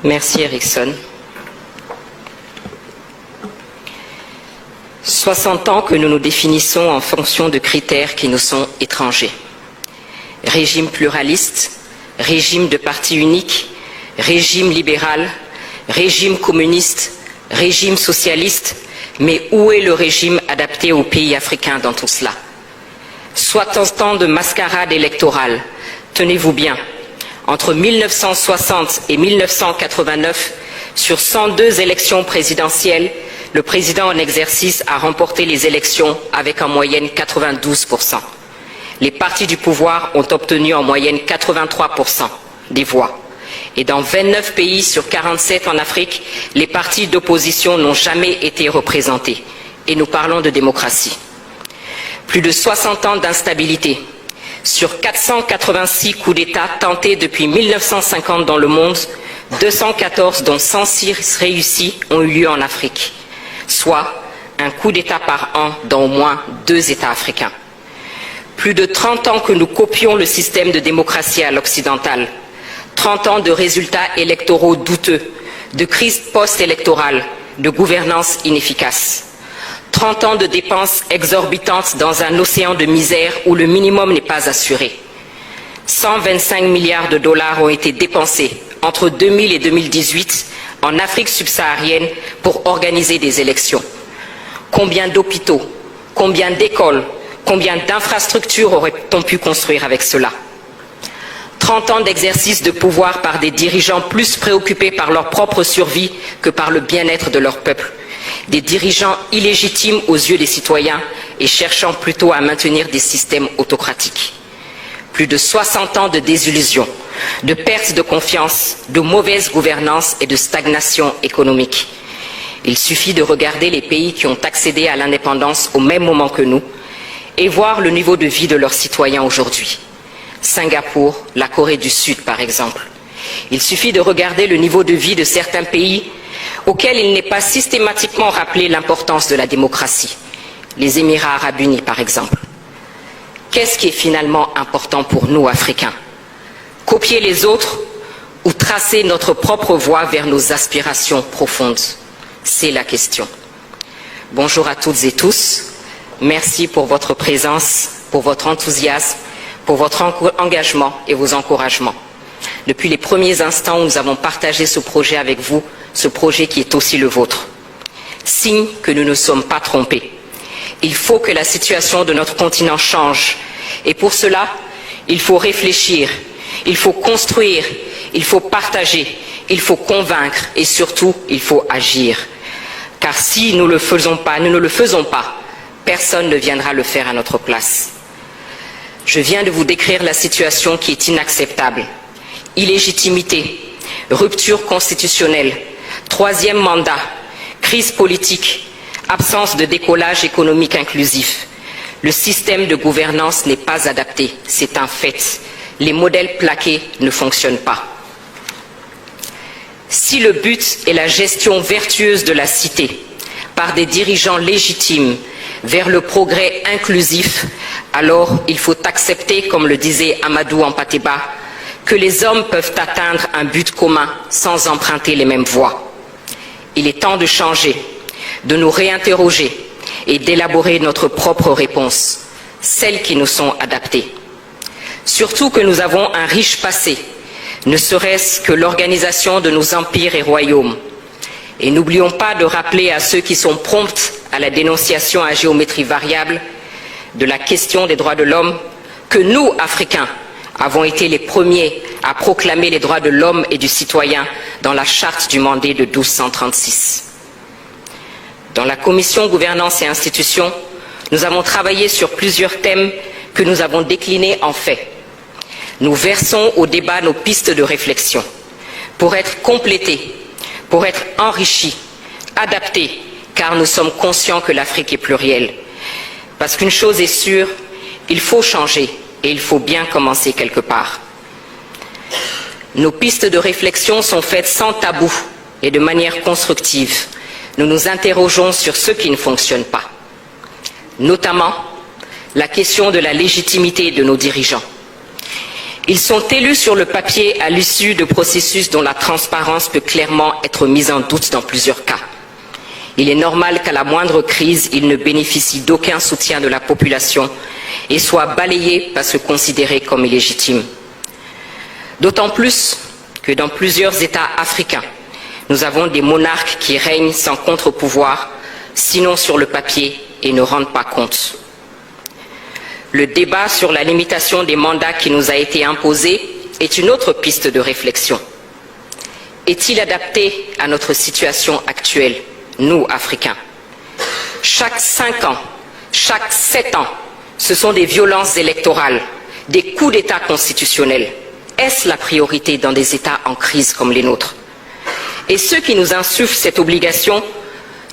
Merci Erickson. 60 ans que nous nous définissons en fonction de critères qui nous sont étrangers. Régime pluraliste, régime de parti unique, régime libéral, régime communiste, régime socialiste, mais où est le régime adapté aux pays africains dans tout cela? 60 ans de mascarade électorale, tenez-vous bien, entre 1960 et 1989, sur 102 élections présidentielles, le président en exercice a remporté les élections avec en moyenne 92%. Les partis du pouvoir ont obtenu en moyenne 83% des voix. Et dans 29 pays sur 47 en Afrique, les partis d'opposition n'ont jamais été représentés. Et nous parlons de démocratie. Plus de 60 ans d'instabilité. Sur 486 coups d'État tentés depuis 1950 dans le monde, 214 dont 106 réussis ont eu lieu en Afrique, soit un coup d'État par an dans au moins 2 États africains. Plus de 30 ans que nous copions le système de démocratie à l'occidental, 30 ans de résultats électoraux douteux, de crise post-électorale, de gouvernance inefficace. 30 ans de dépenses exorbitantes dans un océan de misère où le minimum n'est pas assuré. 125 milliards de dollars ont été dépensés entre 2000 et 2018 en Afrique subsaharienne pour organiser des élections. Combien d'hôpitaux, combien d'écoles, combien d'infrastructures aurait-on pu construire avec cela? 30 ans d'exercice de pouvoir par des dirigeants plus préoccupés par leur propre survie que par le bien-être de leur peuple. Des dirigeants illégitimes aux yeux des citoyens et cherchant plutôt à maintenir des systèmes autocratiques. Plus de 60 ans de désillusion, de perte de confiance, de mauvaise gouvernance et de stagnation économique. Il suffit de regarder les pays qui ont accédé à l'indépendance au même moment que nous et voir le niveau de vie de leurs citoyens aujourd'hui. Singapour, la Corée du Sud par exemple. Il suffit de regarder le niveau de vie de certains pays auxquels il n'est pas systématiquement rappelé l'importance de la démocratie. Les Émirats arabes unis par exemple. Qu'est-ce qui est finalement important pour nous, Africains? Copier les autres ou tracer notre propre voie vers nos aspirations profondes? C'est la question. Bonjour à toutes et tous. Merci pour votre présence, pour votre enthousiasme, pour votre engagement et vos encouragements. Depuis les premiers instants où nous avons partagé ce projet avec vous, ce projet qui est aussi le vôtre. Signe que nous ne sommes pas trompés. Il faut que la situation de notre continent change. Et pour cela, il faut réfléchir, il faut construire, il faut partager, il faut convaincre et surtout, il faut agir. Car si nous ne le faisons pas, personne ne viendra le faire à notre place. Je viens de vous décrire la situation qui est inacceptable. Illégitimité, rupture constitutionnelle, 3e mandat, crise politique, absence de décollage économique inclusif. Le système de gouvernance n'est pas adapté, c'est un fait. Les modèles plaqués ne fonctionnent pas. Si le but est la gestion vertueuse de la cité par des dirigeants légitimes vers le progrès inclusif, alors il faut accepter, comme le disait Amadou Hampâté-Bâ, que les hommes peuvent atteindre un but commun sans emprunter les mêmes voies. Il est temps de changer, de nous réinterroger et d'élaborer notre propre réponse, celles qui nous sont adaptées. Surtout que nous avons un riche passé, ne serait-ce que l'organisation de nos empires et royaumes. Et n'oublions pas de rappeler à ceux qui sont prompts à la dénonciation à géométrie variable de la question des droits de l'homme que nous, Africains, avons été les premiers à proclamer les droits de l'homme et du citoyen dans la charte du Mandé de 1236. Dans la commission Gouvernance et Institutions, nous avons travaillé sur plusieurs thèmes que nous avons déclinés en faits. Nous versons au débat nos pistes de réflexion pour être complétés, pour être enrichis, adaptés, car nous sommes conscients que l'Afrique est plurielle. Parce qu'une chose est sûre, il faut changer et il faut bien commencer quelque part. Nos pistes de réflexion sont faites sans tabou et de manière constructive. Nous nous interrogeons sur ce qui ne fonctionne pas, notamment la question de la légitimité de nos dirigeants. Ils sont élus sur le papier à l'issue de processus dont la transparence peut clairement être mise en doute dans plusieurs cas. Il est normal qu'à la moindre crise, ils ne bénéficient d'aucun soutien de la population et soient balayés parce que considérés comme illégitimes. D'autant plus que dans plusieurs États africains, nous avons des monarques qui règnent sans contre-pouvoir, sinon sur le papier, et ne rendent pas compte. Le débat sur la limitation des mandats qui nous a été imposé est une autre piste de réflexion. Est-il adapté à notre situation actuelle, nous, Africains? Chaque 5 ans, chaque 7 ans, ce sont des violences électorales, des coups d'État constitutionnels. Est-ce la priorité dans des États en crise comme les nôtres? Et ceux qui nous insufflent cette obligation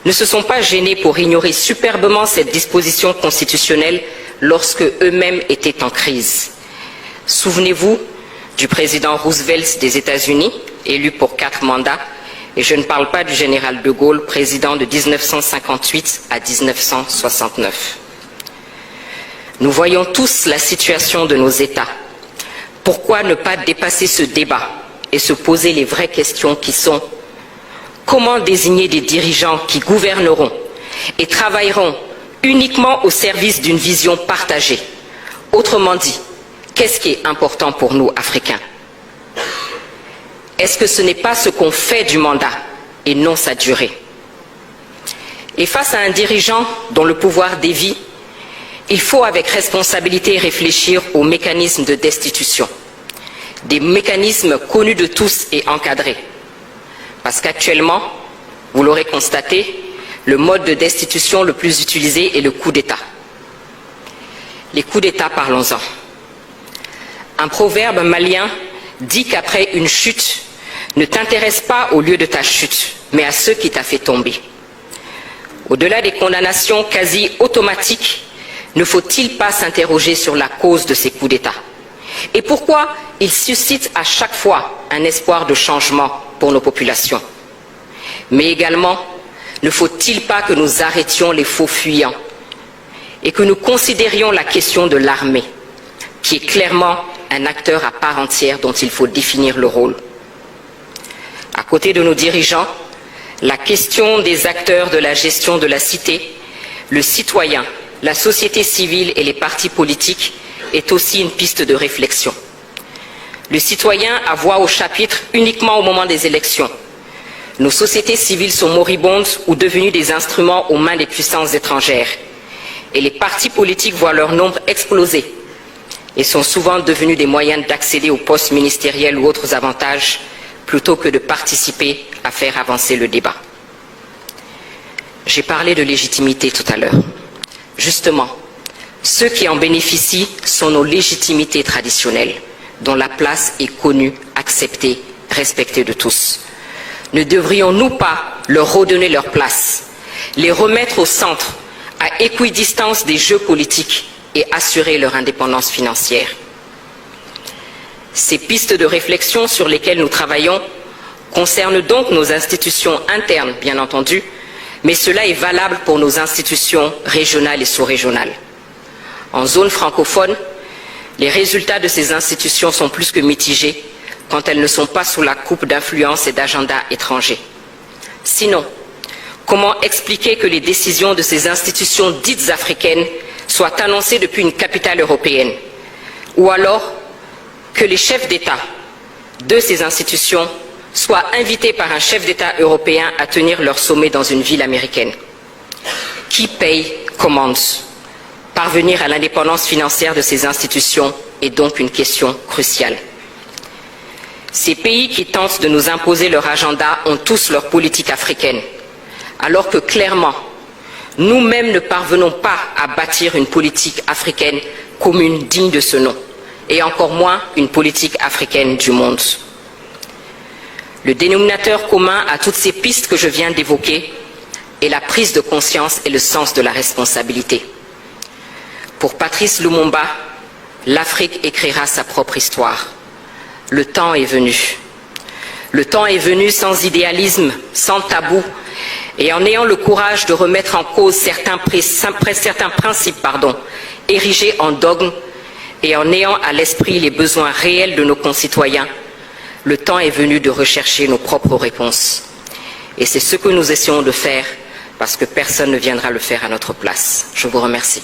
ne se sont pas gênés pour ignorer superbement cette disposition constitutionnelle lorsque eux-mêmes étaient en crise. Souvenez-vous du président Roosevelt des États-Unis, élu pour 4 mandats, et je ne parle pas du général de Gaulle, président de 1958 à 1969. Nous voyons tous la situation de nos États. Pourquoi ne pas dépasser ce débat et se poser les vraies questions qui sont: comment désigner des dirigeants qui gouverneront et travailleront uniquement au service d'une vision partagée? Autrement dit, qu'est-ce qui est important pour nous, Africains? Est-ce que ce n'est pas ce qu'on fait du mandat et non sa durée? Et face à un dirigeant dont le pouvoir dévie, il faut avec responsabilité réfléchir aux mécanismes de destitution, des mécanismes connus de tous et encadrés. Parce qu'actuellement, vous l'aurez constaté, le mode de destitution le plus utilisé est le coup d'État. Les coups d'État, parlons-en. Un proverbe malien dit qu'après une chute, ne t'intéresse pas au lieu de ta chute, mais à ceux qui t'a fait tomber. Au-delà des condamnations quasi automatiques, ne faut-il pas s'interroger sur la cause de ces coups d'État? Et pourquoi ils suscitent à chaque fois un espoir de changement pour nos populations? Mais également, ne faut-il pas que nous arrêtions les faux fuyants et que nous considérions la question de l'armée, qui est clairement un acteur à part entière dont il faut définir le rôle? À côté de nos dirigeants, la question des acteurs de la gestion de la cité, le citoyen, la société civile et les partis politiques est aussi une piste de réflexion. Le citoyen a voix au chapitre uniquement au moment des élections. Nos sociétés civiles sont moribondes ou devenues des instruments aux mains des puissances étrangères. Et les partis politiques voient leur nombre exploser et sont souvent devenus des moyens d'accéder aux postes ministériels ou autres avantages plutôt que de participer à faire avancer le débat. J'ai parlé de légitimité tout à l'heure. Justement, ceux qui en bénéficient sont nos légitimités traditionnelles, dont la place est connue, acceptée, respectée de tous. Ne devrions-nous pas leur redonner leur place, les remettre au centre, à équidistance des jeux politiques et assurer leur indépendance financière? Ces pistes de réflexion sur lesquelles nous travaillons concernent donc nos institutions internes, bien entendu, mais cela est valable pour nos institutions régionales et sous-régionales. En zone francophone, les résultats de ces institutions sont plus que mitigés quand elles ne sont pas sous la coupe d'influences et d'agendas étrangers. Sinon, comment expliquer que les décisions de ces institutions dites africaines soient annoncées depuis une capitale européenne? Ou alors que les chefs d'État de ces institutions soient invités par un chef d'État européen à tenir leur sommet dans une ville américaine? Qui paye commande? Parvenir à l'indépendance financière de ces institutions est donc une question cruciale. Ces pays qui tentent de nous imposer leur agenda ont tous leur politique africaine, alors que clairement, nous-mêmes ne parvenons pas à bâtir une politique africaine commune digne de ce nom, et encore moins une politique africaine du monde. Le dénominateur commun à toutes ces pistes que je viens d'évoquer est la prise de conscience et le sens de la responsabilité. Pour Patrice Lumumba, l'Afrique écrira sa propre histoire. Le temps est venu. Le temps est venu sans idéalisme, sans tabou, et en ayant le courage de remettre en cause certains principes érigés en dogme et en ayant à l'esprit les besoins réels de nos concitoyens, le temps est venu de rechercher nos propres réponses. Et c'est ce que nous essayons de faire parce que personne ne viendra le faire à notre place. Je vous remercie.